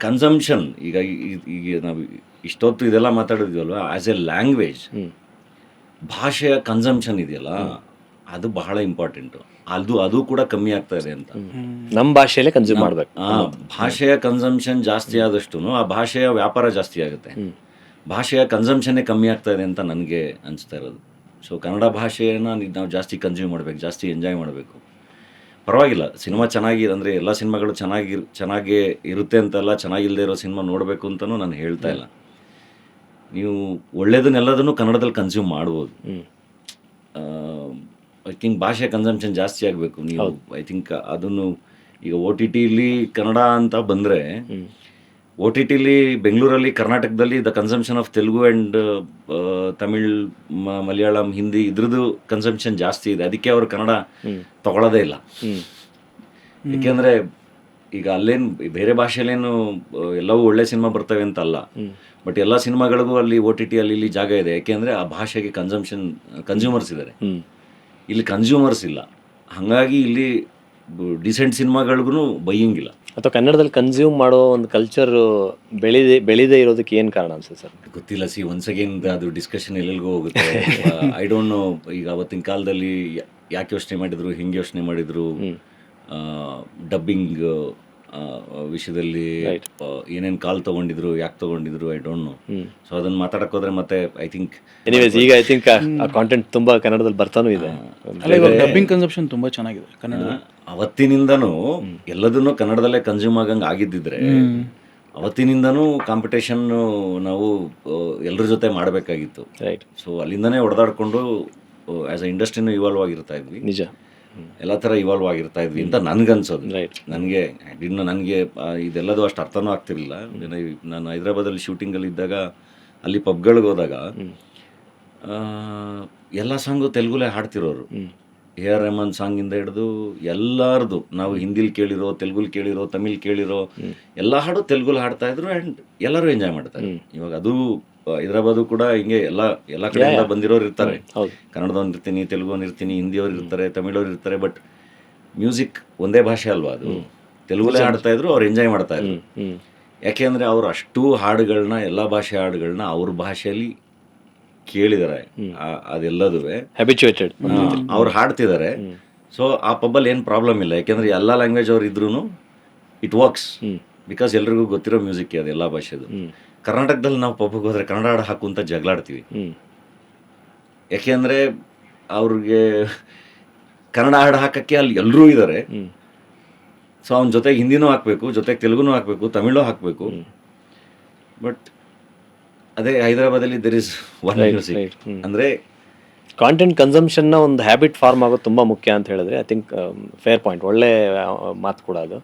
Consumption ಈಗ ನಾವು ಇಷ್ಟೊತ್ತು ಇದೆಲ್ಲ ಮಾತಾಡಿದ್ವಲ್ವ, ಆ್ಯಸ್ ಎ ಲ್ಯಾಂಗ್ವೇಜ್ ಭಾಷೆಯ ಕನ್ಸಂಪ್ಷನ್ ಇದೆಯಲ್ಲ ಅದು ಬಹಳ ಇಂಪಾರ್ಟೆಂಟು. ಅದು ಕೂಡ ಕಮ್ಮಿ ಆಗ್ತಾ ಇದೆ ಅಂತ. ನಮ್ಮ ಭಾಷೆಯಲ್ಲೇ ಕನ್ಸ್ಯೂಮ್ ಮಾಡಬೇಕು. ಭಾಷೆಯ ಕನ್ಸಂಪ್ಷನ್ ಜಾಸ್ತಿ ಆದಷ್ಟು ಆ ಭಾಷೆಯ ವ್ಯಾಪಾರ ಜಾಸ್ತಿ ಆಗುತ್ತೆ. ಭಾಷೆಯ ಕನ್ಸಂಪ್ಷನ್ನೇ ಕಮ್ಮಿ ಆಗ್ತಾ ಇದೆ ಅಂತ ನನಗೆ ಅನಿಸ್ತಾ ಇರೋದು. ಸೊ ಕನ್ನಡ ಭಾಷೆಯನ್ನು ನಾವು ಜಾಸ್ತಿ ಕನ್ಸ್ಯೂಮ್ ಮಾಡಬೇಕು, ಜಾಸ್ತಿ ಎಂಜಾಯ್ ಮಾಡಬೇಕು. ಪರವಾಗಿಲ್ಲ, ಸಿನಿಮಾ ಚೆನ್ನಾಗಿ ಅಂದರೆ ಎಲ್ಲ ಸಿನಿಮಾಗಳು ಚೆನ್ನಾಗೇ ಇರುತ್ತೆ ಅಂತೆಲ್ಲ, ಚೆನ್ನಾಗಿಲ್ಲದೆ ಇರೋ ಸಿನಿಮಾ ನೋಡಬೇಕು ಅಂತಲೂ ನಾನು ಹೇಳ್ತಾ ಇಲ್ಲ. ನೀವು ಒಳ್ಳೇದನ್ನೆಲ್ಲದನ್ನು ಕನ್ನಡದಲ್ಲಿ ಕನ್ಸ್ಯೂಮ್ ಮಾಡ್ಬೋದು. ಐ ಥಿಂಕ್ ಭಾಷೆ ಕನ್ಸಂಪ್ಷನ್ ಜಾಸ್ತಿ ಆಗಬೇಕು. ನೀವು ಐ ಥಿಂಕ್ ಅದನ್ನು ಈಗ ಒ ಟಿ ಟಿಲಿ ಕನ್ನಡ ಅಂತ ಬಂದರೆ, ಒ ಟಿ ಟಿಲಿ ಬೆಂಗಳೂರಲ್ಲಿ, ಕರ್ನಾಟಕದಲ್ಲಿ the consumption of Telugu and Tamil, Malayalam, Hindi ಇದ್ರದ್ದು ಕನ್ಸಂಪ್ಷನ್ ಜಾಸ್ತಿ ಇದೆ. ಅದಕ್ಕೆ ಅವರು ಕನ್ನಡ ತಗೊಳ್ಳೋದೇ ಇಲ್ಲ. ಏಕೆಂದರೆ ಈಗ ಅಲ್ಲೇನು ಬೇರೆ ಭಾಷೆಯಲ್ಲೇನು ಎಲ್ಲವೂ ಒಳ್ಳೆ ಸಿನಿಮಾ ಬರ್ತವೆ ಅಂತ ಅಲ್ಲ, ಬಟ್ ಎಲ್ಲ ಸಿನಿಮಾಗಳಿಗೂ ಅಲ್ಲಿ ಒ ಟಿ ಟಿ ಅಲ್ಲಿ ಇಲ್ಲಿ ಜಾಗ ಇದೆ. ಯಾಕೆಂದರೆ ಆ ಭಾಷೆಗೆ ಕನ್ಸ್ಯೂಮರ್ಸ್ ಇದ್ದಾರೆ. ಇಲ್ಲಿ ಕನ್ಸ್ಯೂಮರ್ಸ್ ಇಲ್ಲ, ಹಾಗಾಗಿ ಇಲ್ಲಿ ಡಿಸೆಂಟ್ ಸಿನಿಮಾಗಳಿಗೂ ಬೈಯಿಂಗ್ ಇಲ್ಲ. ಅಥವಾ ಕನ್ನಡದಲ್ಲಿ ಕನ್ಸ್ಯೂಮ್ ಮಾಡೋ ಒಂದು ಕಲ್ಚರ್ ಬೆಳೆದೇ ಇರೋದಕ್ಕೆ ಏನು ಕಾರಣ ಅನ್ಸುತ್ತೆ ಸರ್? ಗೊತ್ತಿಲ್ಲ. ಒನ್ಸ್ ಅಗೇನ್ ಅದು ಡಿಸ್ಕಷನ್ ಎಲ್ಲೆಲ್ಗೂ ಹೋಗುತ್ತೆ. I don't know. ಈಗ ಅವತ್ತಿನ ಕಾಲದಲ್ಲಿ ಯಾಕೆ ಯೋಚನೆ ಮಾಡಿದ್ರು, ಹೆಂಗೆ ಯೋಚನೆ ಮಾಡಿದ್ರು, ಡಬ್ಬಿಂಗ್ ವಿಷಯದಲ್ಲಿ ಏನೇನು ಕಾಲ್ ತೊಗೊಂಡಿದ್ರು, ಯಾಕೆ ತೊಗೊಂಡಿದ್ರು, ಐ ಡೋಂಟ್ ನೋ. ಸೊ ಅದನ್ನು ಮಾತಾಡಕ್ಕೆ ಹೋದ್ರೆ ಮತ್ತೆ ಐ ಥಿಂಕ್ ಈಗ ಐ ಥಿಂಕ್ ಆ ಕಾಂಟೆಂಟ್ ತುಂಬ ಕನ್ನಡದಲ್ಲಿ ಬರ್ತಾನೂ ಇದೆ. ಡಬ್ಬಿಂಗ್ ಕನ್ಸಂಪ್ಷನ್ ತುಂಬ ಚೆನ್ನಾಗಿದೆ ಕನ್ನಡ. ಅವತ್ತಿನಿಂದನೂ ಎಲ್ಲದನ್ನೂ ಕನ್ನಡದಲ್ಲೇ ಕನ್ಸ್ಯೂಮ್ ಆಗಂಗೆ ಆಗಿದ್ದಿದ್ರೆ ಅವತ್ತಿನಿಂದನೂ ಕಾಂಪಿಟೇಷನ್ ನಾವು ಎಲ್ಲರ ಜೊತೆ ಮಾಡಬೇಕಾಗಿತ್ತು. ರೈಟ್. ಸೊ ಅಲ್ಲಿಂದನೇ ಹೊಡೆದಾಡ್ಕೊಂಡು ಆ್ಯಸ್ ಅ ಇಂಡಸ್ಟ್ರಿನೂ ಇವಾಲ್ವ್ ಆಗಿರ್ತಾ ಇದ್ವಿ. ನಿಜ, ಎಲ್ಲ ಥರ ಇವಾಲ್ವ್ ಆಗಿರ್ತಾ ಇದ್ವಿ ಅಂತ ನನಗನ್ಸೋದು. ರೈಟ್. ನನಗೆ ಇದೆಲ್ಲದು ಅಷ್ಟು ಅರ್ಥನೂ ಆಗ್ತಿರಲಿಲ್ಲ. ನಾನು ಹೈದ್ರಾಬಾದಲ್ಲಿ ಶೂಟಿಂಗಲ್ಲಿ ಇದ್ದಾಗ ಅಲ್ಲಿ ಪಬ್ಗಳಿಗೆ ಹೋದಾಗ ಎಲ್ಲ ಸಾಂಗು ತೆಲುಗುಲೇ ಹಾಡ್ತಿರೋರು. ಎ ಆರ್ ರೆಹಮಾನ್ ಸಾಂಗಿಂದ ಹಿಡಿದು ಎಲ್ಲರದು, ನಾವು ಹಿಂದಿಲಿ ಕೇಳಿರೋ, ತೆಲುಗುಲಿ ಕೇಳಿರೋ, ತಮಿಳ್ ಕೇಳಿರೋ ಎಲ್ಲ ಹಾಡು ತೆಲುಗುಲಿ ಹಾಡ್ತಾ ಇದ್ರು ಆ್ಯಂಡ್ ಎಲ್ಲರೂ ಎಂಜಾಯ್ ಮಾಡ್ತಾರೆ. ಇವಾಗ ಅದು ಹೈದ್ರಾಬಾದು ಕೂಡ ಹಿಂಗೆ ಎಲ್ಲ ಕಡೆಯಿಂದ ಬಂದಿರೋರು ಇರ್ತಾರೆ. ಕನ್ನಡದವ್ರು ಇರ್ತೀನಿ, ತೆಲುಗುವನ್ ಇರ್ತೀನಿ, ಹಿಂದಿಯವ್ರು ಇರ್ತಾರೆ, ತಮಿಳವ್ರು ಇರ್ತಾರೆ. ಬಟ್ ಮ್ಯೂಸಿಕ್ ಒಂದೇ ಭಾಷೆ ಅಲ್ವಾ, ಅದು ತೆಲುಗುಲೇ ಹಾಡ್ತಾ ಇದ್ರು, ಅವ್ರು ಎಂಜಾಯ್ ಮಾಡ್ತಾ ಇದ್ರು. ಯಾಕೆಂದರೆ ಅವರು ಅಷ್ಟು ಹಾಡುಗಳನ್ನ, ಎಲ್ಲ ಭಾಷೆ ಹಾಡುಗಳನ್ನ ಅವ್ರ ಭಾಷೆಯಲ್ಲಿ ಕೇಳಿದ್ದಾರೆ. ಅದೆಲ್ಲದೂ ಹ್ಯಾಬಿಚುಯೇಟೆಡ್, ಅವ್ರು ಹಾಡ್ತಿದ್ದಾರೆ. ಸೊ ಆ ಪಬ್ಬಲ್ಲಿ ಏನು ಪ್ರಾಬ್ಲಮ್ ಇಲ್ಲ, ಯಾಕೆಂದರೆ ಎಲ್ಲ ಲ್ಯಾಂಗ್ವೇಜ್ ಅವ್ರು ಇದ್ರೂ ಇಟ್ ವರ್ಕ್ಸ್, ಬಿಕಾಸ್ ಎಲ್ರಿಗೂ ಗೊತ್ತಿರೋ ಮ್ಯೂಸಿಕ್ ಅದು ಎಲ್ಲ ಭಾಷೆದು. ಕರ್ನಾಟಕದಲ್ಲಿ ನಾವು ಪಬ್ಗೆ ಹೋದರೆ ಕನ್ನಡ ಹಾಡು ಹಾಕು ಅಂತ ಜಗಳಾಡ್ತೀವಿ. ಯಾಕೆಂದರೆ ಅವ್ರಿಗೆ ಕನ್ನಡ ಹಾಡು ಹಾಕೋಕ್ಕೆ ಅಲ್ಲಿ ಎಲ್ಲರೂ ಇದ್ದಾರೆ. ಸೊ ಅವನ ಜೊತೆಗೆ ಹಿಂದಿನೂ ಹಾಕಬೇಕು, ಜೊತೆಗೆ ತೆಲುಗುನೂ ಹಾಕಬೇಕು, ತಮಿಳು ಹಾಕಬೇಕು. ಬಟ್ ಅದೇ ಹೈದರಾಬಾದಲ್ಲಿ ದೇರ್ ಇಸ್ ಒನ್ ಮ್ಯೂಸಿಕ್. ಅಂದರೆ ಕಾಂಟೆಂಟ್ ಕನ್ಸಂಪ್ಷನ್ನ ಒಂದು ಹ್ಯಾಬಿಟ್ ಫಾರ್ಮ್ ಆಗೋದು ತುಂಬ ಮುಖ್ಯ ಅಂತ ಹೇಳಿದ್ರೆ ಐ ಥಿಂಕ್ ಫೇರ್ ಪಾಯಿಂಟ್, ಒಳ್ಳೆ ಮಾತು ಕೂಡ ಅದು.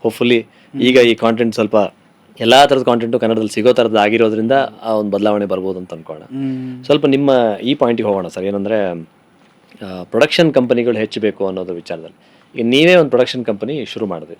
ಹೋಪ್ಫುಲಿ ಈಗ ಈ ಕಾಂಟೆಂಟ್ ಸ್ವಲ್ಪ ಎಲ್ಲ ಥರದ ಕಾಂಟೆಂಟು ಕನ್ನಡದಲ್ಲಿ ಸಿಗೋ ಥರದ್ದು ಆಗಿರೋದ್ರಿಂದ ಆ ಒಂದು ಬದಲಾವಣೆ ಬರ್ಬೋದು ಅಂತ ಅಂದ್ಕೊಳ್ಳೋಣ. ಸ್ವಲ್ಪ ನಿಮ್ಮ ಈ ಪಾಯಿಂಟಿಗೆ ಹೋಗೋಣ ಸರ್. ಏನಂದರೆ ಪ್ರೊಡಕ್ಷನ್ ಕಂಪನಿಗಳು ಹೆಚ್ಚಬೇಕು ಅನ್ನೋದು ವಿಚಾರದಲ್ಲಿ. ಈಗ ನೀವೇ ಒಂದು ಪ್ರೊಡಕ್ಷನ್ ಕಂಪನಿ ಶುರು ಮಾಡಿದ್ರಿ,